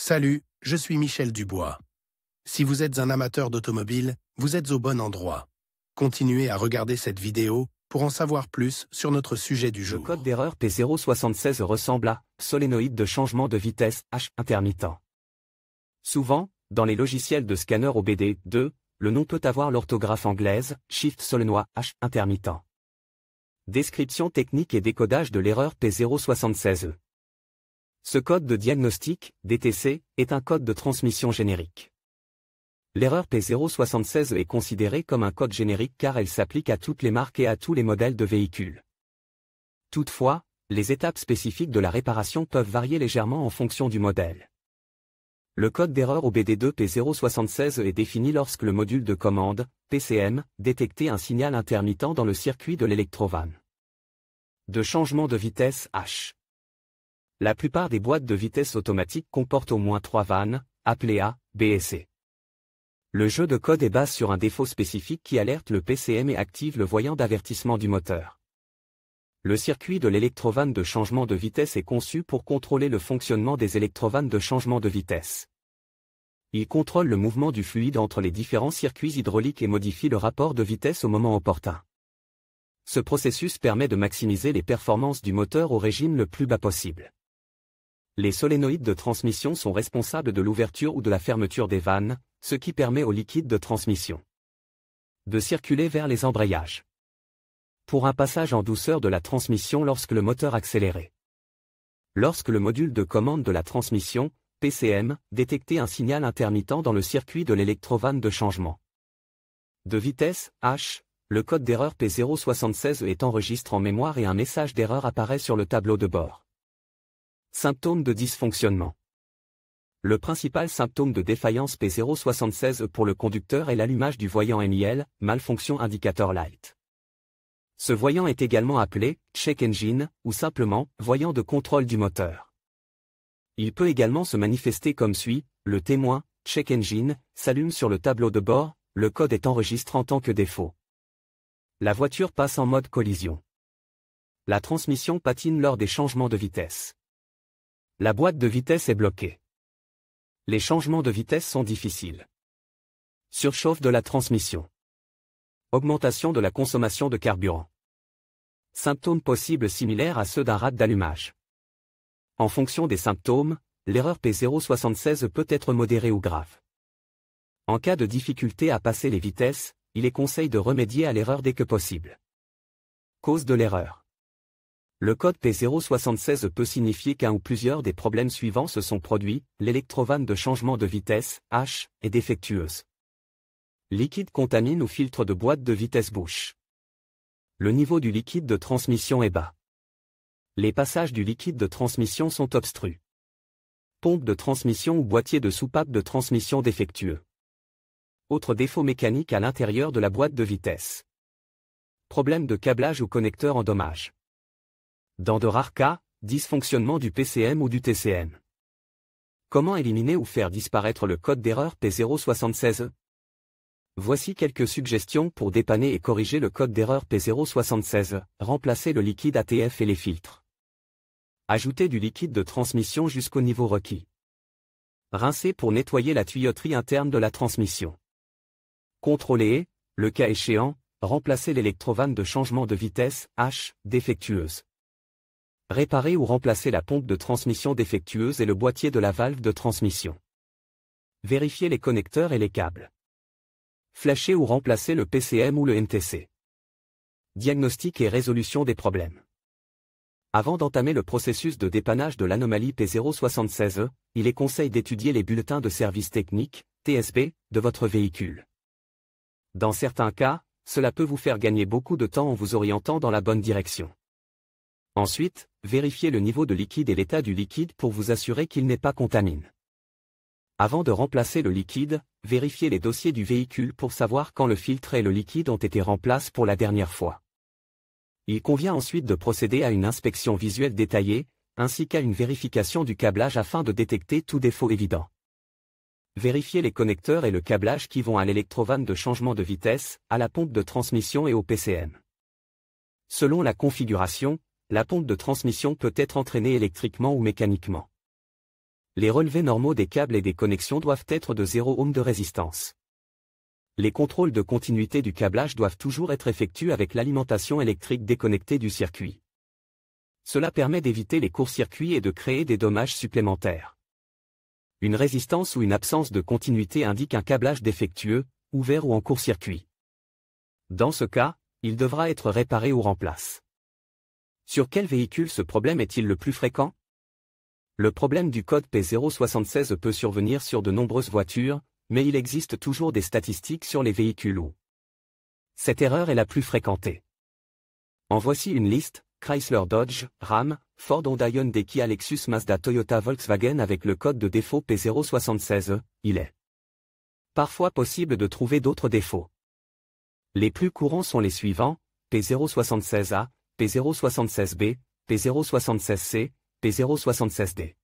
Salut, je suis Michel Dubois. Si vous êtes un amateur d'automobile, vous êtes au bon endroit. Continuez à regarder cette vidéo pour en savoir plus sur notre sujet du jour. Le code d'erreur P076 ressemble à solénoïde de changement de vitesse H intermittent. Souvent, dans les logiciels de scanner OBD2, le nom peut avoir l'orthographe anglaise Shift Solenoid H intermittent. Description technique et décodage de l'erreur P076E. Ce code de diagnostic, DTC, est un code de transmission générique. L'erreur P076 est considérée comme un code générique car elle s'applique à toutes les marques et à tous les modèles de véhicules. Toutefois, les étapes spécifiques de la réparation peuvent varier légèrement en fonction du modèle. Le code d'erreur OBD2 P076 est défini lorsque le module de commande, PCM, détectait un signal intermittent dans le circuit de l'électrovanne de changement de vitesse H. La plupart des boîtes de vitesse automatiques comportent au moins 3 vannes, appelées A, B et C. Le jeu de code est basé sur un défaut spécifique qui alerte le PCM et active le voyant d'avertissement du moteur. Le circuit de l'électrovanne de changement de vitesse est conçu pour contrôler le fonctionnement des électrovannes de changement de vitesse. Il contrôle le mouvement du fluide entre les différents circuits hydrauliques et modifie le rapport de vitesse au moment opportun. Ce processus permet de maximiser les performances du moteur au régime le plus bas possible. Les solénoïdes de transmission sont responsables de l'ouverture ou de la fermeture des vannes, ce qui permet au liquide de transmission de circuler vers les embrayages. Pour un passage en douceur de la transmission lorsque le moteur accéléré. Lorsque le module de commande de la transmission, PCM, détectait un signal intermittent dans le circuit de l'électrovanne de changement de vitesse, H, le code d'erreur P076 est enregistré en mémoire et un message d'erreur apparaît sur le tableau de bord. Symptômes de dysfonctionnement. Le principal symptôme de défaillance P076 pour le conducteur est l'allumage du voyant MIL, malfonction indicateur light. Ce voyant est également appelé check engine ou simplement voyant de contrôle du moteur. Il peut également se manifester comme suit: le témoin check engine s'allume sur le tableau de bord, le code est enregistré en tant que défaut. La voiture passe en mode collision. La transmission patine lors des changements de vitesse. La boîte de vitesse est bloquée. Les changements de vitesse sont difficiles. Surchauffe de la transmission. Augmentation de la consommation de carburant. Symptômes possibles similaires à ceux d'un rate d'allumage. En fonction des symptômes, l'erreur P076 peut être modérée ou grave. En cas de difficulté à passer les vitesses, il est conseillé de remédier à l'erreur dès que possible. Cause de l'erreur. Le code P076 peut signifier qu'un ou plusieurs des problèmes suivants se sont produits: l'électrovanne de changement de vitesse, H, est défectueuse. Liquide contamine ou filtre de boîte de vitesse bouche. Le niveau du liquide de transmission est bas. Les passages du liquide de transmission sont obstrués. Pompe de transmission ou boîtier de soupape de transmission défectueux. Autre défaut mécanique à l'intérieur de la boîte de vitesse. Problème de câblage ou connecteur en dommage. Dans de rares cas, dysfonctionnement du PCM ou du TCM. Comment éliminer ou faire disparaître le code d'erreur P076? Voici quelques suggestions pour dépanner et corriger le code d'erreur P076. Remplacer le liquide ATF et les filtres. Ajouter du liquide de transmission jusqu'au niveau requis. Rincer pour nettoyer la tuyauterie interne de la transmission. Contrôler et, le cas échéant, remplacer l'électrovanne de changement de vitesse, H, défectueuse. Réparer ou remplacer la pompe de transmission défectueuse et le boîtier de la valve de transmission. Vérifier les connecteurs et les câbles. Flasher ou remplacer le PCM ou le NTC. Diagnostic et résolution des problèmes. Avant d'entamer le processus de dépannage de l'anomalie P076, il est conseillé d'étudier les bulletins de service technique, TSB, de votre véhicule. Dans certains cas, cela peut vous faire gagner beaucoup de temps en vous orientant dans la bonne direction. Ensuite, vérifiez le niveau de liquide et l'état du liquide pour vous assurer qu'il n'est pas contaminé. Avant de remplacer le liquide, vérifiez les dossiers du véhicule pour savoir quand le filtre et le liquide ont été remplacés pour la dernière fois. Il convient ensuite de procéder à une inspection visuelle détaillée, ainsi qu'à une vérification du câblage afin de détecter tout défaut évident. Vérifiez les connecteurs et le câblage qui vont à l'électrovanne de changement de vitesse, à la pompe de transmission et au PCM. Selon la configuration, la pompe de transmission peut être entraînée électriquement ou mécaniquement. Les relevés normaux des câbles et des connexions doivent être de 0 ohm de résistance. Les contrôles de continuité du câblage doivent toujours être effectués avec l'alimentation électrique déconnectée du circuit. Cela permet d'éviter les courts-circuits et de créer des dommages supplémentaires. Une résistance ou une absence de continuité indique un câblage défectueux, ouvert ou en court-circuit. Dans ce cas, il devra être réparé ou remplacé. Sur quel véhicule ce problème est-il le plus fréquent? Le problème du code P076 peut survenir sur de nombreuses voitures, mais il existe toujours des statistiques sur les véhicules où cette erreur est la plus fréquentée. En voici une liste: Chrysler, Dodge, Ram, Ford, Honda, Hyundai, Kia, Lexus, Mazda, Toyota, Volkswagen avec le code de défaut P076. Il est parfois possible de trouver d'autres défauts. Les plus courants sont les suivants: P076A, P076B, P076C, P076D.